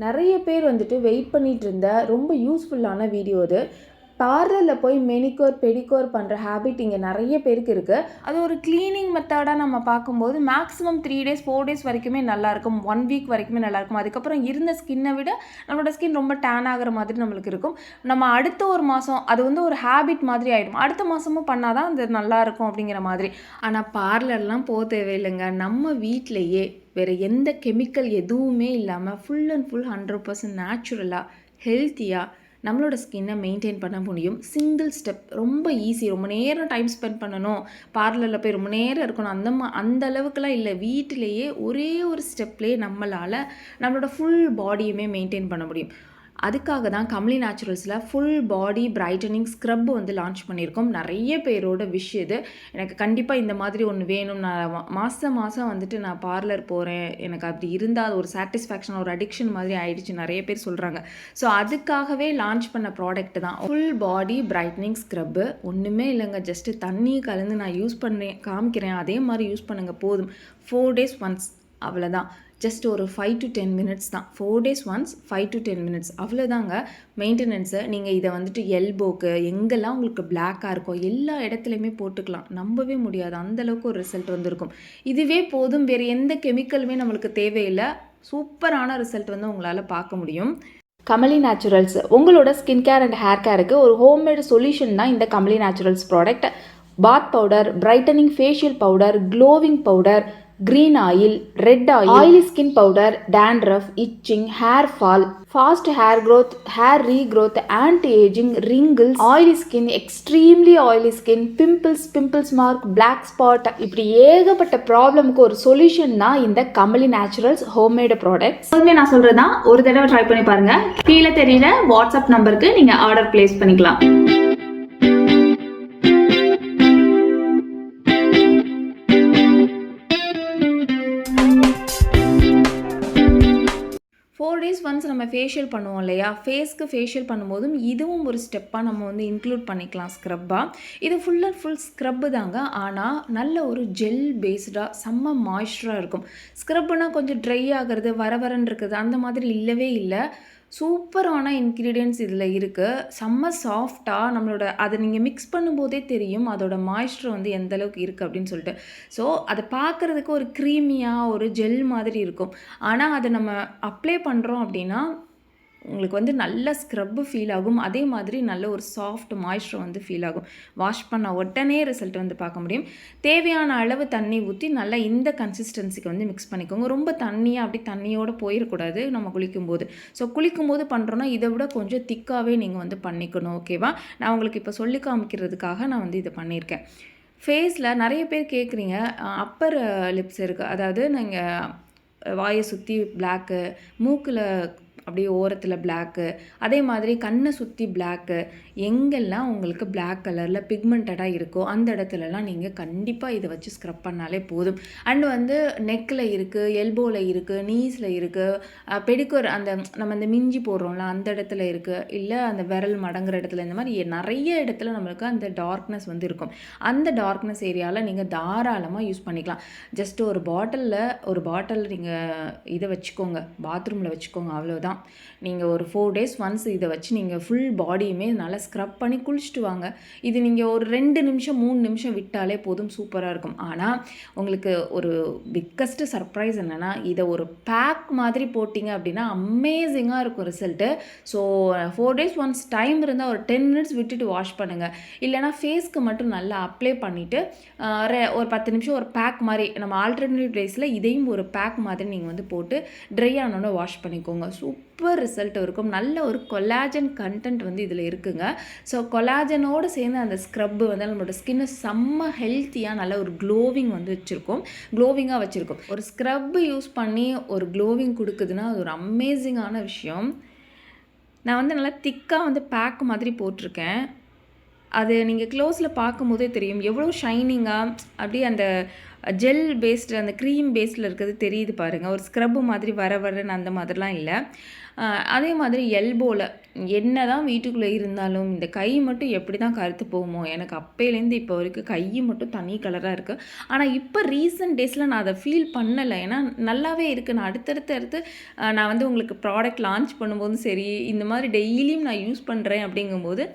நிறைய பேர் வந்துட்டு வெயிட் பண்ணிகிட்டு இருந்த ரொம்ப யூஸ்ஃபுல்லான வீடியோ இது. பார்லரில் போய் மெனிக்யூர் பெடிக்யூர் பண்ணுற ஹேபிட் இங்கே நிறைய பேருக்கு இருக்குது. அது ஒரு க்ளீனிங் மெத்தடாக நம்ம பார்க்கும்போது மேக்ஸிமம் 3 days 4 days வரைக்குமே நல்லாயிருக்கும், 1 week வரைக்குமே நல்லாயிருக்கும். அதுக்கப்புறம் இருந்த ஸ்கின்னை விட நம்மளோட ஸ்கின் ரொம்ப டேன் ஆகிற மாதிரி நம்மளுக்கு இருக்கும். நம்ம அடுத்த ஒரு மாதம் அது வந்து ஒரு ஹேபிட் மாதிரி ஆகிடும், அடுத்த மாதமும் பண்ணால் தான் அது நல்லாயிருக்கும் அப்படிங்கிற மாதிரி. ஆனால் பார்லர்லாம் போக தேவையில்லைங்க. நம்ம வீட்டிலையே வேறு எந்த கெமிக்கல் எதுவுமே இல்லாமல் ஃபுல் அண்ட் ஃபுல் 100% நேச்சுரலாக ஹெல்த்தியாக நம்மளோட ஸ்கின்னை மெயின்டைன் பண்ண முடியும். சிங்கிள் ஸ்டெப், ரொம்ப ஈஸி. ரொம்ப நேரம் டைம் ஸ்பெண்ட் பண்ணணும், பார்லரில் போய் ரொம்ப நேரம் இருக்கணும், அந்த அளவுக்குலாம் இல்லை. வீட்டிலேயே ஒரே ஒரு ஸ்டெப்லேயே நம்மளால் நம்மளோட ஃபுல் பாடியுமே மெயின்டைன் பண்ண முடியும். அதுக்காக தான் கமலி நேச்சுரல்ஸில் ஃபுல் பாடி பிரைட்டனிங் ஸ்க்ரப் வந்து லான்ச் பண்ணியிருக்கோம். நிறைய பேரோட விஷ் இது. எனக்கு கண்டிப்பாக இந்த மாதிரி ஒன்று வேணும், நான் மாதம் வந்துட்டு நான் பார்லர் போகிறேன், எனக்கு அப்படி இருந்தால் அது ஒரு சாட்டிஸ்ஃபேக்ஷன், ஒரு அடிக்ஷன் மாதிரி ஆயிடுச்சு, நிறைய பேர் சொல்கிறாங்க. ஸோ அதுக்காகவே லான்ச் பண்ண ப்ராடக்ட் தான் ஃபுல் பாடி பிரைட்டனிங் ஸ்க்ரப்பு. ஒன்றுமே இல்லைங்க, ஜஸ்ட்டு தண்ணி கலந்து நான் யூஸ் பண்ணேன் காமிக்கிறேன், அதே மாதிரி யூஸ் பண்ணுங்கள் போதும். 4 days once, அவ்வளோதான். ஜஸ்ட் ஒரு 5 to 10 minutes தான். 4 days once 5 to 10 minutes அவ்வளோதாங்க மெயின்டெனன்ஸு. நீங்கள் இதை வந்துட்டு எல்போக்கு எங்கெல்லாம் உங்களுக்கு பிளாக்காக இருக்கோ எல்லா இடத்துலையுமே போட்டுக்கலாம். நம்பவே முடியாது, அந்தளவுக்கு ஒரு ரிசல்ட் வந்துருக்கும். இதுவே போதும், வேறு எந்த கெமிக்கலுமே நம்மளுக்கு தேவையில்லை. சூப்பரான ரிசல்ட் வந்து உங்களால் பார்க்க முடியும். கமலி நேச்சுரல்ஸ் உங்களோட ஸ்கின் கேர் அண்ட் ஹேர் கேருக்கு ஒரு ஹோம்மேடு சொல்யூஷன் தான் இந்த கமலி நேச்சுரல்ஸ் ப்ராடக்ட். பாத் powder, brightening facial powder, glowing powder, green oil, red oil, oily skin powder, dandruff, itching, hair fall, fast hair growth, hair regrowth, anti-aging, wrinkles, oily skin, extremely oily skin, pimples mark, black spot, இப்படி ஏகப்பட்ட ப்ராப்ளமுக்கு ஒரு solution தான் இந்த Kamali naturals homemade products. எப்போதுமே நான் சொல்கிறதான், ஒரு தடவை try பண்ணி பாருங்கள். கீழே தெரியல வாட்ஸ்அப் நம்பருக்கு நீங்கள் ஆர்டர் பிளேஸ் பண்ணிக்கலாம். 4 days once நம்ம ஃபேஷியல் பண்ணுவோம் இல்லையா, ஃபேஸ்க்கு ஃபேஷியல் பண்ணும்போதும் இதுவும் ஒரு ஸ்டெப்பாக நம்ம வந்து இன்க்ளூட் பண்ணிக்கலாம் ஸ்க்ரப்பாக. இது ஃபுல் அண்ட் ஃபுல் ஸ்க்ரப்பு தாங்க, ஆனால் நல்ல ஒரு ஜெல் பேஸ்டாக செம்ம மாய்ஸ்சராக இருக்கும். ஸ்க்ரப்புனால் கொஞ்சம் ட்ரை ஆகிறது, வரன்னு இருக்குது, அந்த மாதிரி இல்லவே இல்லை. சூப்பரான இன்க்ரீடியன்ட்ஸ் இதில் இருக்குது. செம்ம சாஃப்டாக நம்மளோட அதை நீங்கள் மிக்ஸ் பண்ணும்போதே தெரியும் அதோட மாய்ஸ்சர் வந்து எந்த அளவுக்கு இருக்குது அப்படின்னு சொல்லிட்டு. ஸோ அதை பார்க்குறதுக்கு ஒரு க்ரீமியாக ஒரு ஜெல் மாதிரி இருக்கும். ஆனால் அதை நம்ம அப்ளை பண்ணுறோம் அப்படின்னா உங்களுக்கு வந்து நல்ல ஸ்க்ரப்பு ஃபீல் ஆகும், அதே மாதிரி நல்ல ஒரு சாஃப்ட் மாய்ஸ்சர் வந்து ஃபீல் ஆகும். வாஷ் பண்ண உடனே ரிசல்ட் வந்து பார்க்க முடியும். தேவையான அளவு தண்ணி ஊற்றி நல்லா இந்த கன்சிஸ்டன்சிக்கு வந்து மிக்ஸ் பண்ணிக்கோங்க. ரொம்ப தண்ணியாக அப்படி தண்ணியோடு போயிடக்கூடாது நம்ம குளிக்கும்போது. ஸோ குளிக்கும்போது பண்ணுறோன்னா இதை விட கொஞ்சம் திக்காகவே நீங்கள் வந்து பண்ணிக்கணும், ஓகேவா? நான் உங்களுக்கு இப்போ சொல்லி காமிக்கிறதுக்காக நான் வந்து இதை பண்ணியிருக்கேன். ஃபேஸில் நிறைய பேர் கேட்குறீங்க, அப்பர் லிப்ஸ் இருக்குது, அதாவது நீங்கள் வாயை சுற்றி பிளாக்கு, மூக்கில் அப்படியே ஓரத்தில் பிளாக்கு, அதே மாதிரி கண்ணை சுற்றி பிளாக்கு, எங்கெல்லாம் உங்களுக்கு பிளாக் கலரில் பிக்மெண்டடாக இருக்கோ அந்த இடத்துலலாம் நீங்கள் கண்டிப்பாக இதை வச்சு ஸ்க்ரப் பண்ணாலே போதும். அண்ட் வந்து நெக்கில் இருக்குது, எல்போவில் இருக்குது, நீஸில் இருக்குது, பெடிக்கூர் அந்த நம்ம இந்த மிஞ்சி போடுறோம்ல அந்த இடத்துல இருக்குது, இல்லை அந்த விரல் மடங்குற இடத்துல, இந்த மாதிரி நிறைய இடத்துல நம்மளுக்கு அந்த டார்க்னஸ் வந்து இருக்கும். அந்த டார்க்னஸ் ஏரியாவில் நீங்கள் தாராளமாக யூஸ் பண்ணிக்கலாம். ஜஸ்ட் ஒரு பாட்டில் நீங்கள் இதை வச்சுக்கோங்க, பாத்ரூமில் வச்சுக்கோங்க, அவ்வளோதான். நீங்கள் ஒரு 4 days once இதை வச்சு நீங்கள் ஃபுல் பாடியுமே நல்லா ஸ்க்ரப் பண்ணி குளிச்சுட்டு வாங்க. இது நீங்கள் ஒரு 2 நிமிஷம் 3 நிமிஷம் விட்டாலே போதும், சூப்பராக இருக்கும். ஆனால் உங்களுக்கு ஒரு பிக்கஸ்ட் சர்ப்ரைஸ் என்னென்னா, இதை ஒரு பேக் மாதிரி போட்டிங்க அப்படின்னா அமேசிங்காக இருக்கும் result. So 4 days once time இருந்தால் ஒரு 10 minutes விட்டுட்டு வாஷ் பண்ணுங்கள். இல்லைனா ஃபேஸ்க்கு மட்டும் நல்லா அப்ளை பண்ணிவிட்டு ஒரு 10 நிமிஷம் ஒரு பேக் மாதிரி, நம்ம ஆல்டர்னேட்டிவ் டேஸில் இதையும் ஒரு பேக் மாதிரி நீங்கள் வந்து போட்டு ட்ரை ஆனோன்னு வாஷ் பண்ணிக்கோங்க. சூப்பர் ரிசல்ட் இருக்கும். நல்ல ஒரு கொலாஜன் கண்டென்ட் வந்து இதில் இருக்குங்க. ஸோ கொலாஜனோடு சேர்ந்து அந்த ஸ்க்ரப்பு வந்து நம்மளோட ஸ்கின்னை செம்ம ஹெல்த்தியாக நல்ல ஒரு க்ளோவிங் வந்து க்ளோவிங்காக வச்சுருக்கோம். ஒரு ஸ்க்ரப்பு யூஸ் பண்ணி ஒரு க்ளோவிங் கொடுக்குதுன்னா அது ஒரு அமேசிங்கான விஷயம். நான் வந்து நல்லா திக்காக வந்து பேக் மாதிரி போட்டிருக்கேன். அது நீங்கள் க்ளோஸில் பார்க்கும்போதே தெரியும் எவ்வளோ ஷைனிங்காக, அப்படியே அந்த ஜெல் பேஸ்டு அந்த க்ரீம் பேஸில் இருக்கிறது தெரியுது பாருங்கள். ஒரு ஸ்க்ரப்பு மாதிரி வரன்னு அந்த மாதிரிலாம் இல்லை. அதே மாதிரி எல்போவில் என்ன தான் வீட்டுக்குள்ளே இருந்தாலும் இந்த கை மட்டும் எப்படி தான் கருத்து போகுமோ, எனக்கு அப்போலேருந்து இப்போ வரைக்கும் கை மட்டும் தனி கலராக இருக்குது. ஆனால் இப்போ ரீசெண்ட் டேஸில் நான் அதை ஃபீல் பண்ணலை. ஏன்னா நல்லாவே இருக்குது. நான் அடுத்தடுத்து நான் வந்து உங்களுக்கு ப்ராடக்ட் லான்ச் பண்ணும்போதும் சரி, இந்த மாதிரி டெய்லியும் நான் யூஸ் பண்ணுறேன் அப்படிங்கும்போது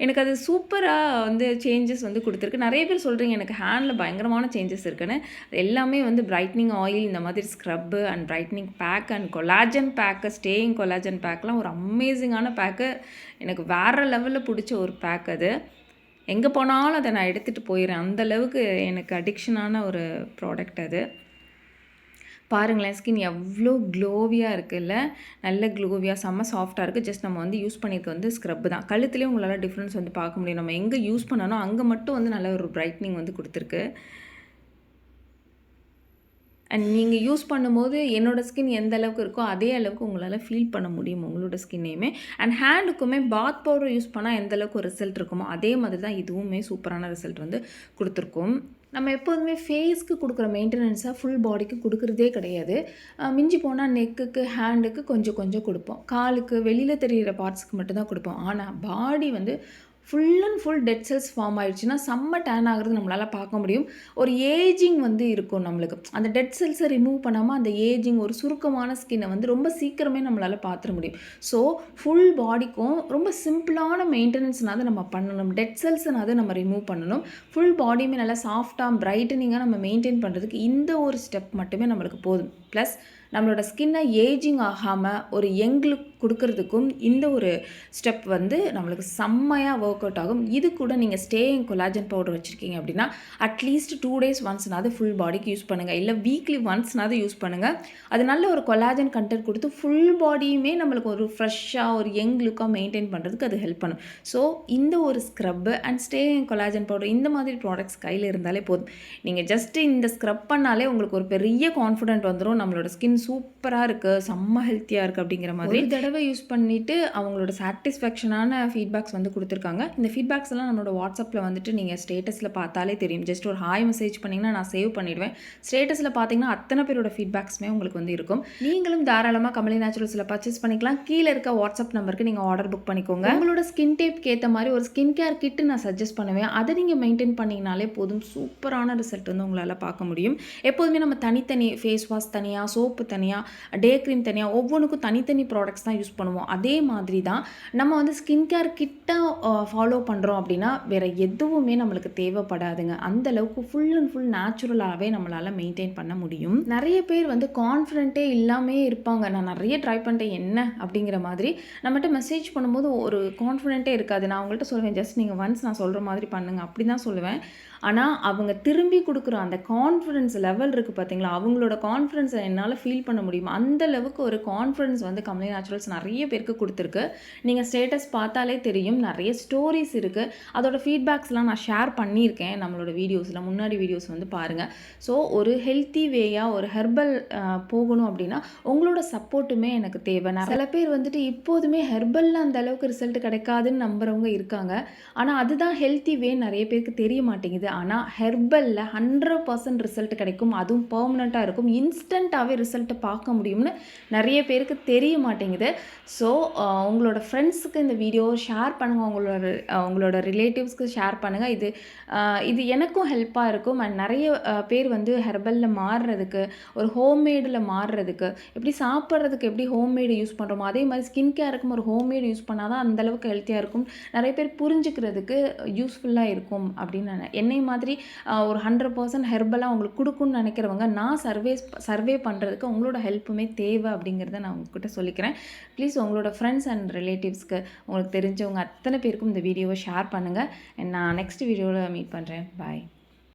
எனக்கு அது சூப்பராக வந்து சேஞ்சஸ் வந்து கொடுத்துருக்கு. நிறைய பேர் சொல்கிறீங்க எனக்கு ஹேண்டில் பயங்கரமான சேஞ்சஸ் இருக்குன்னு. எல்லாமே வந்து பிரைட்னிங் ஆயில், இந்த மாதிரி scrub and brightening pack and collagen pack, staying collagen பேக்லாம் ஒரு அமேசிங்கான பேக்கு. எனக்கு வேறு லெவலில் பிடிச்ச ஒரு பேக் அது. எங்கே போனாலும் அதை நான் எடுத்துகிட்டு போயிடுறேன். அந்தளவுக்கு எனக்கு அடிக்ஷனான ஒரு ப்ராடக்ட் அது. பாருங்களேன், ஸ்கின் எவ்வளோ க்ளோவியாக இருக்குல்ல. நல்ல க்ளோவியாக செம்ம சாஃப்டாக இருக்குது. ஜஸ்ட் நம்ம வந்து யூஸ் பண்ணியிருக்க வந்து ஸ்க்ரப் தான். கழுத்துலேயும் உங்களால் டிஃப்ரென்ஸ் வந்து பார்க்க முடியும். நம்ம எங்கே யூஸ் பண்ணணும் அங்கே மட்டும் வந்து நல்ல ஒரு பிரைட்னிங் வந்து கொடுத்துருக்கு. அண்ட் நீங்கள் யூஸ் பண்ணும்போது என்னோடய ஸ்கின் எந்த அளவுக்கு இருக்கோ அதே அளவுக்கு உங்களால் ஃபீல் பண்ண முடியும் உங்களோட ஸ்கின்னையுமே. அண்ட் ஹேண்டுக்குமே பாத் பவுடர் யூஸ் பண்ணால் எந்த அளவுக்கு ஒரு ரிசல்ட் இருக்குமோ அதே மாதிரி தான் இதுவுமே சூப்பரான ரிசல்ட் வந்து கொடுத்துருக்கும். நம்ம எப்போதுமே ஃபேஸ்க்கு கொடுக்குற மெயின்டெனன்ஸாக ஃபுல் பாடிக்கு கொடுக்குறதே கிடையாது. மிஞ்சி போனால் நெக்குக்கு, ஹேண்டுக்கு கொஞ்சம் கொஞ்சம் கொடுப்போம். காலுக்கு, வெளியில் தெரிகிற பார்ட்ஸுக்கு மட்டும்தான் கொடுப்போம். ஆனால் பாடி வந்து full and full dead cells form ஆகிடுச்சுன்னா செம்ம டேன் ஆகிறது நம்மளால் பார்க்க முடியும். ஒரு ஏஜிங் வந்து இருக்கும் நம்மளுக்கு. அந்த டெட் செல்ஸை ரிமூவ் பண்ணாமல் அந்த ஏஜிங், ஒரு சுருக்கமான ஸ்கின்னை வந்து ரொம்ப சீக்கிரமே நம்மளால் பார்த்துட முடியும். ஸோ ஃபுல் பாடிக்கும் ரொம்ப சிம்பிளான மெயின்டெனன்ஸ்னாவது நம்ம பண்ணணும். டெட் செல்ஸ்னாவது நம்ம ரிமூவ் பண்ணணும். ஃபுல் பாடியுமே நல்லா சாஃப்டாக பிரைட்டனிங்காக நம்ம மெயின்டைன் பண்ணுறதுக்கு இந்த ஒரு ஸ்டெப் மட்டுமே நம்மளுக்கு போதும். ப்ளஸ் நம்மளோட ஸ்கின்னை ஏஜிங் ஆகாமல் ஒரு யங் லுக் கொடுக்கறதுக்கும் இந்த ஒரு ஸ்டெப் வந்து நம்மளுக்கு செம்மையாக ஒர்க் அவுட் ஆகும். இது கூட நீங்கள் ஸ்டேயிங் கொலாஜன் பவுடர் வச்சுருக்கீங்க அப்படின்னா அட்லீஸ்ட் 2 days ஒன்ஸ்னாவது ஃபுல் பாடிக்கு யூஸ் பண்ணுங்கள். இல்லை வீக்லி ஒன்ஸ்னாவது யூஸ் பண்ணுங்கள். அது நல்ல ஒரு கொலாஜன் கண்டென்ட் கொடுத்து ஃபுல் பாடியுமே நம்மளுக்கு ஒரு ஃப்ரெஷ்ஷாக ஒரு யங் லுக்காக மெயின்டைன் பண்ணுறதுக்கு அது ஹெல்ப் பண்ணும். ஸோ இந்த ஒரு scrub and staying collagen powder இந்த மாதிரி ப்ராடக்ட்ஸ் கையில் இருந்தாலே போதும். நீங்கள் ஜஸ்ட்டு இந்த ஸ்க்ரப் பண்ணாலே உங்களுக்கு ஒரு பெரிய கான்ஃபிடென்ட் வந்துடும். நம்மளோட ஸ்கின் சூப்பராக இருக்குது, செம்ம ஹெல்த்தியாக இருக்குது அப்படிங்கிற மாதிரி ஒரு தடவை யூஸ் பண்ணிவிட்டு அவங்களோட சாட்டிஸ்ஃபேக்ஷனான ஃபீட்பேக்ஸ் வந்து கொடுத்துருக்காங்க. இந்த ஃபீட்பேக்ஸ் எல்லாம் நம்மளோட வாட்ஸ்அப்பில் வந்துட்டு நீங்கள் ஸ்டேட்டஸில் பார்த்தாலே தெரியும். ஜஸ்ட் ஒரு ஹாய் மெசேஜ் பண்ணிங்கன்னா நான் சேவ் பண்ணிவிடுவேன். ஸ்டேட்டஸில் பார்த்தீங்கன்னா அத்தனை பேரோட ஃபீட்பேக்ஸுமே உங்களுக்கு வந்து இருக்கும். நீங்களும் தாராளமாக கமலி நேச்சுரல்ஸில் பர்ச்சேஸ் பண்ணிக்கலாம். கீழே இருக்க வாட்ஸ்அப் நம்பருக்கு நீங்கள் ஆர்டர் புக் பண்ணிக்கோங்க. உங்களோட ஸ்கின் டைப்க்கு ஏற்ற மாதிரி ஒரு ஸ்கின் கேர் கிட்டு நான் சஜஸ்ட் பண்ணுவேன். அதை நீங்கள் மெயின்டைன் பண்ணிங்கனாலே போதும். சூப்பரான ரிசல்ட் வந்து உங்களால் பார்க்க முடியும். எப்போதுமே நம்ம தனித்தனி ஃபேஸ் வாஷ் தனியாக, சோப்பு தனியாக, டே க்ரீம் தனியாக, ஒவ்வொன்றுக்கும் தனித்தனி ப்ராடக்ட்ஸ் தான் யூஸ் பண்ணுவோம். அதே மாதிரி தான் நம்ம வந்து ஸ்கின் கேர் கிட்ட ஃபாலோ பண்ணுறோம் அப்படின்னா வேறு எதுவுமே நம்மளுக்கு தேவைப்படாதுங்க. அந்த அளவுக்கு ஃபுல் அண்ட் ஃபுல் நேச்சுரலாகவே நம்மளால் மெயின்டைன் பண்ண முடியும். நிறைய பேர் வந்து கான்ஃபிடென்ட்டே இல்லாமே இருப்பாங்க. நான் நிறைய ட்ரை பண்ணிட்டேன் என்ன அப்படிங்கிற மாதிரி நம்மகிட்ட மெசேஜ் பண்ணும்போது ஒரு கான்ஃபிடென்ட்டே இருக்காது. நான் அவங்கள்ட்ட சொல்லுவேன் ஜஸ்ட் நீங்கள் ஒன்ஸ் நான் சொல்கிற மாதிரி பண்ணுங்கள் அப்படி தான் சொல்லுவேன். ஆனால் அவங்க திரும்பி கொடுக்குற அந்த கான்ஃபிடன்ஸ் லெவல் இருக்குது பார்த்தீங்களா, அவங்களோட கான்ஃபிடன்ஸை என்னால் ஃபீல் பண்ண முடியும். அந்த அளவுக்கு ஒரு கான்ஃபிடன்ஸ் வந்து கமலி நேச்சுரல்ஸ் நிறைய பேருக்கு கொடுத்துருக்கு. நீங்கள் ஸ்டேட்டஸ் பார்த்தாலே தெரியும், நிறைய ஸ்டோரிஸ் இருக்குது. அதோட ஃபீட்பேக்ஸ்லாம் நான் ஷேர் பண்ணியிருக்கேன் நம்மளோட வீடியோஸில், முன்னாடி வீடியோஸ் வந்து பாருங்கள். ஸோ ஒரு ஹெல்த்தி வேயாக ஒரு ஹெர்பல் போகணும் அப்படின்னா உங்களோட சப்போர்ட்டுமே எனக்கு தேவை. சில பேர் வந்துட்டு இப்போதுமே ஹெர்பலில் அந்த அளவுக்கு ரிசல்ட் கிடைக்காதுன்னு நம்புறவங்க இருக்காங்க. ஆனால் அதுதான் ஹெல்த்தி வே நிறைய பேருக்கு தெரிய மாட்டேங்குது. ஆனால் ஹெர்பலில் 100% ரிசல்ட் கிடைக்கும். அதுவும் பர்மனெண்ட்டாக இருக்கும். இன்ஸ்டண்ட்டாகவே ரிசல்ட்டை பார்க்க முடியும்னு நிறைய பேருக்கு தெரிய மாட்டேங்குது. ஸோ உங்களோட ஃப்ரெண்ட்ஸுக்கு இந்த வீடியோ ஷேர் பண்ணுங்கள், உங்களோட ரிலேட்டிவ்ஸ்க்கு ஷேர் பண்ணுங்கள். இது எனக்கும் ஹெல்ப்பாக இருக்கும். அண்ட் நிறைய பேர் வந்து ஹெர்பலில் மாறுறதுக்கு, ஒரு ஹோம்மேடில் மாறுறதுக்கு, எப்படி சாப்பிட்றதுக்கு எப்படி ஹோம்மேடு யூஸ் பண்ணுறோமோ அதே மாதிரி ஸ்கின் கேருக்கும் ஒரு ஹோம்மேடு யூஸ் பண்ணால் தான் அந்தளவுக்கு ஹெல்த்தியாக இருக்கும். நிறைய பேர் புரிஞ்சுக்கிறதுக்கு யூஸ்ஃபுல்லாக இருக்கும் அப்படின்னு என்னை மாதிரி ஒரு 100% ஹெர்பலாக உங்களுக்கு கொடுக்குன்னு நினைக்கிறவங்க நான் சர்வே பண்ணுறதுக்கு உங்களோட ஹெல்ப்புமே தேவை அப்படிங்கிறத நான் உங்ககிட்ட சொல்லிக்கிறேன். ப்ளீஸ் உங்களோட ஃப்ரெண்ட்ஸ் அண்ட் ரிலேட்டிவ்ஸ்க்கு, உங்களுக்கு தெரிஞ்சவங்க அத்தனை பேருக்கும் இந்த வீடியோவை ஷேர் பண்ணுங்கள். நான் நெக்ஸ்ட் வீடியோவில் மீட் பண்ணுறேன். பாய்.